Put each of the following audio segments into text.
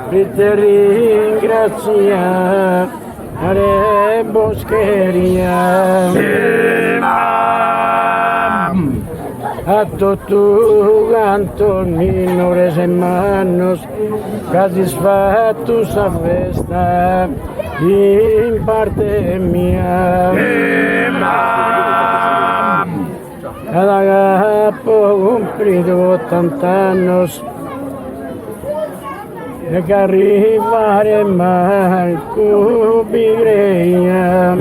e te ringraziare boscheria. A tutto canto minores hermanos que satisfatto esa festa in parte mia. Cada capo cumplido 80 años e che arrivare manco pigreia.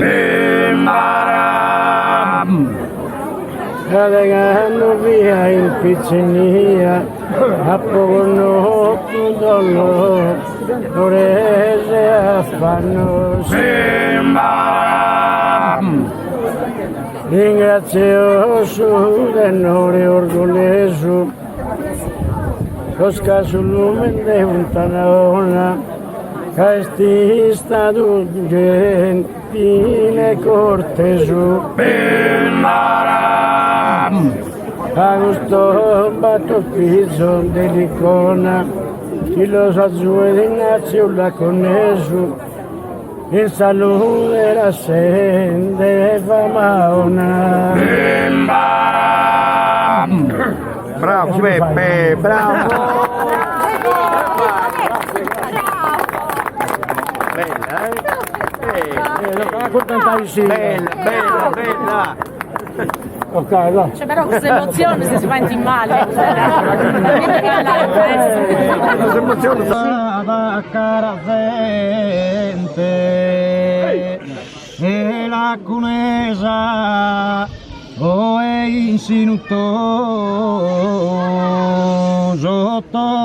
Cada anno via in pizzinia, a poco no dolore se affannos. Ringrazioso d'onore orgoglioso, lo scaso lume di Fontanaona, che sti stato gentile e corteso. Augusto battopizzo dell'icona, chi lo sa giù ed Ignazio l'ha connesso, in salute la sente famaona. Bravo Peppe, bravo! Bella, bella, bella! Ok, va. Cioè, però questa emozione si senti male. Questa emozione La cara gente e la cunesa o è insinuto sotto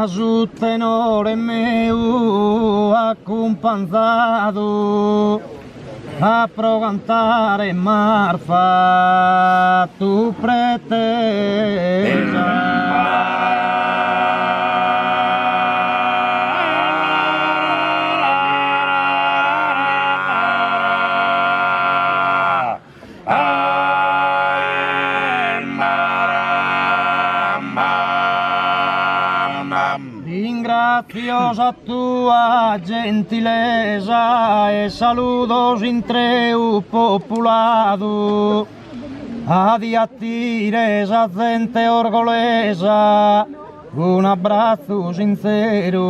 su tenore meu accompagnato a pro cantare Marfa tu pretesa. Ringraziosa tua gentileza e saludos in treu populado, adiattire esa gente orgolesa, un abbraccio sincero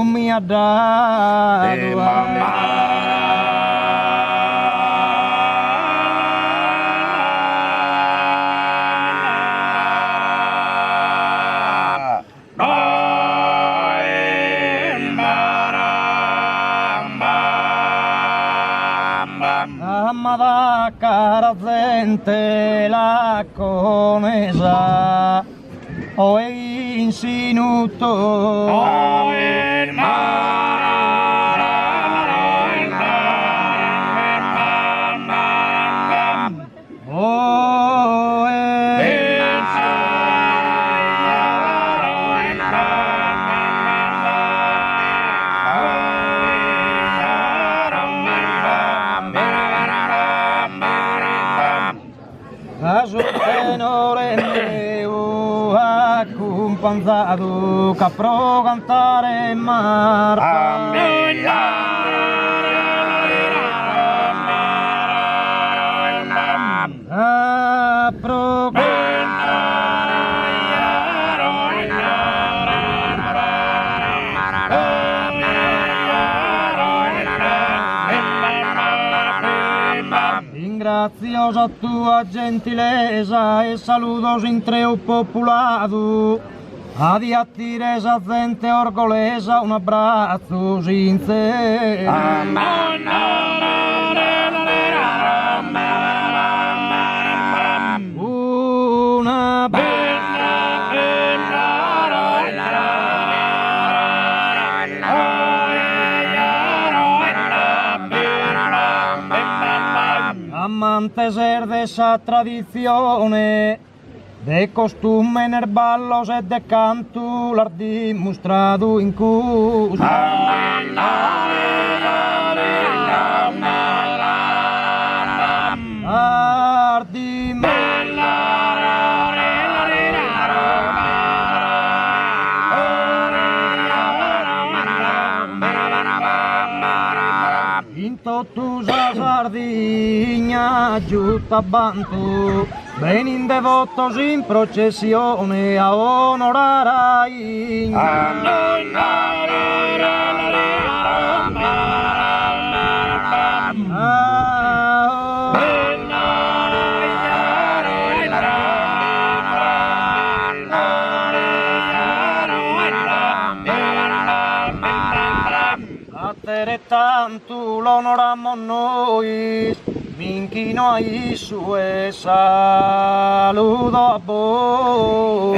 mi ha dato. Amada cara gente la conesa o insinuto tenore meu accompagnato che pro cantare Marfa. Pro Ringraziosa tua gentileza e saludos in treu populado, adiattire esa gente orgolesa, un abbraccio sincero. Una Amante ser de esa tradizione, de costume nel ballo e de canto, l'art dimostrato in cus. In totus a Sardigna giutta bantu, venin devotos in processione a onorarai. Tanto l'onoramos noi, mi inchino a Isu e saludo a voi.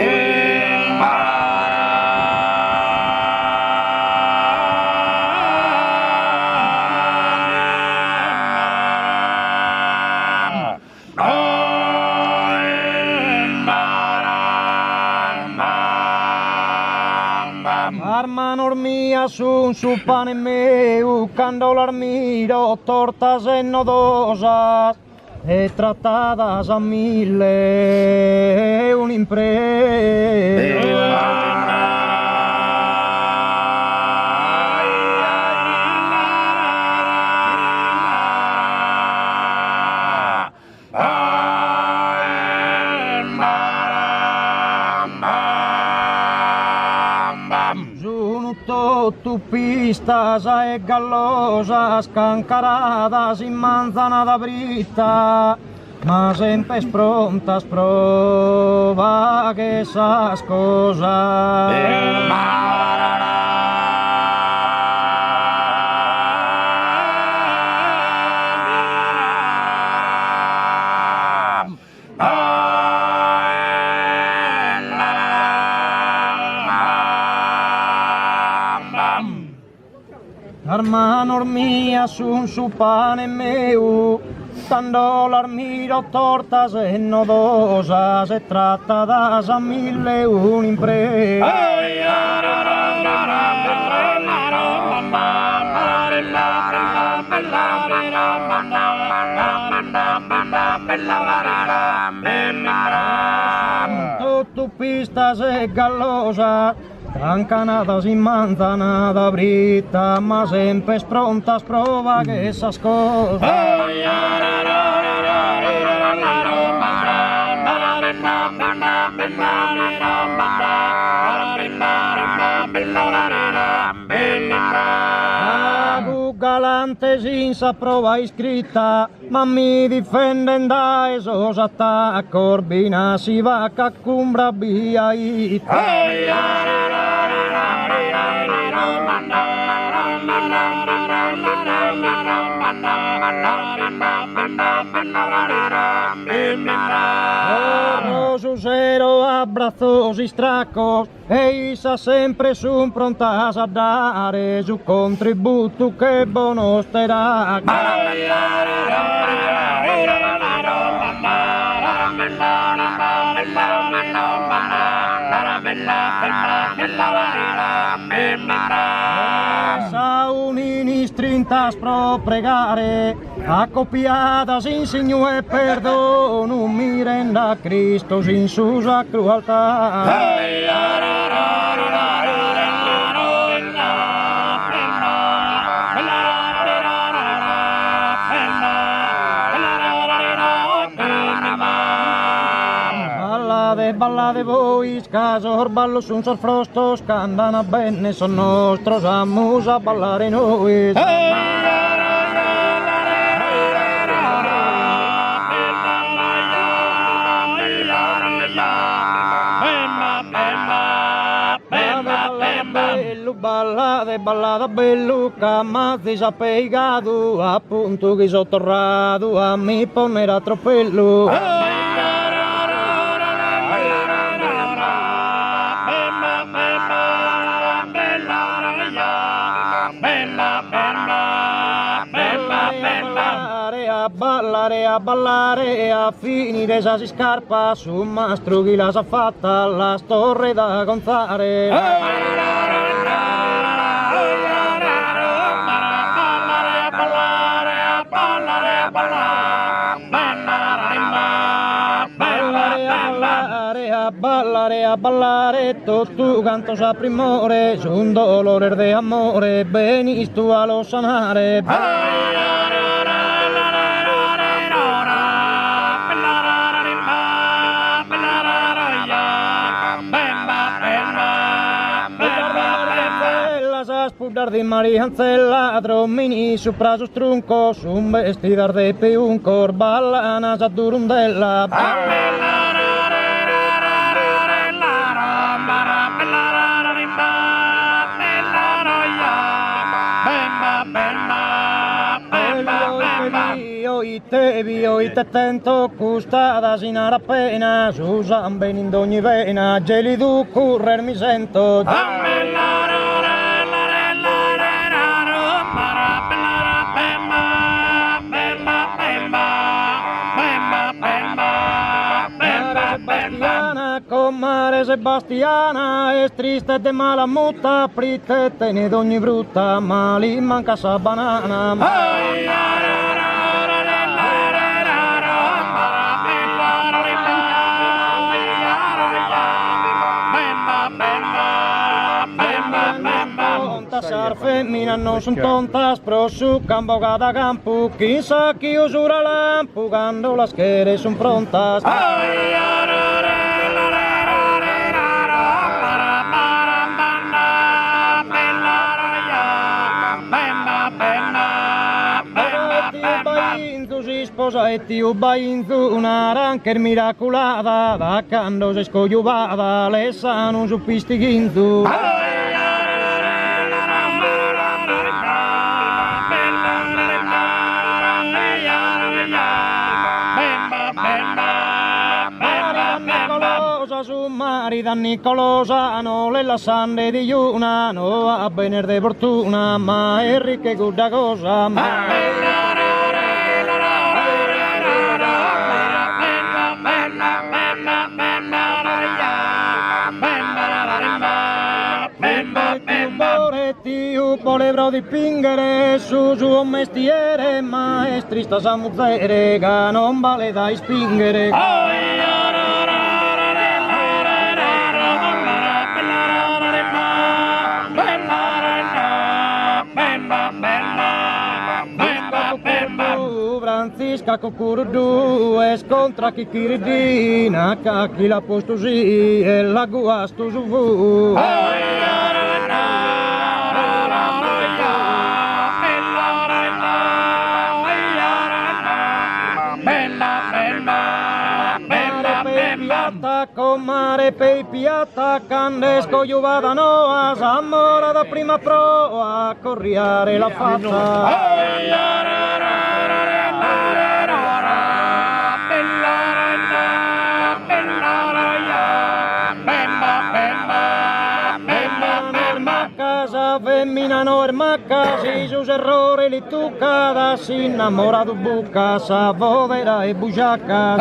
Armanor mia sun su pane meu, cando l'armiro tortas e nodosas, e trattadas a mille un'impresa. Tu pistas e gallosas cancaradas in manzanada brita, ma sempre prontas prova que esas cosas. Armanor mia sun su pane meu, tando l'armiro tortas e nodosas, e trattadas a mille un'impresa. Tu pistas e gallosas, cancanadas in manzanada brita, ma sempre prontas prova che esas cosas. Galante senza prova iscritta, ma mi difenden da esos attacchi, Corbina si va a cumbra via Susero abrazos y stracos, e isa sempre son prontas a dare su contributo che buono starà. Saunini strintas pro pregare, accoppiadas in segno e perdono, mi renda Cristo in su sacro altare. Ballate voi, scaso ballo sun sorfrosto, scandana bene son nostros, amus a ballare noi. Ballada bello, camazzi sapeigato, appunto che sottorrato, a mi ponera troppello. a ballare, a finire sa si scarpa su un mastro chi la sa fatta la torre da contare. A ballare, tu canto sa primore, su un dolore de amore, venis tu a lo sanare. Spudar di Marianzella, dromini su praso strunco, su un vestidar de piuncor, ballana sa durundella. Io te tento custada sin appena su San ben in ogni vena geli du currer mi sento. Comare Sebastiana è triste e mala mutta, pritte te ne d'ogni brutta, ma lì manca sa banana. Sar femmina non son tontas, pro su campo cada campo, chissà chi usura lampo, quando le schede son prontas. Si sposa e ti ubainzu una rancher miracolata, da quando si scogliuvava, le sanno su pistighinzu. Su marida Nicolosa, no le la sande di una, no a venir de fortuna, ma è ricca e guda cosa. Io volevo dipingere su suo mestiere, maestri sta sa muzzere, che non vale da spingere. Francisca Cucurudu e scontra chichiridina, cacchi la posto sì e la guasto su fu. Comare pei piatta, candesco giuvada noa, s'ammora da prima proa, a corriare la fatta. Femmina normacca, si sus errore li tuccada, si innamora du bucca, sa povera e bugiacca.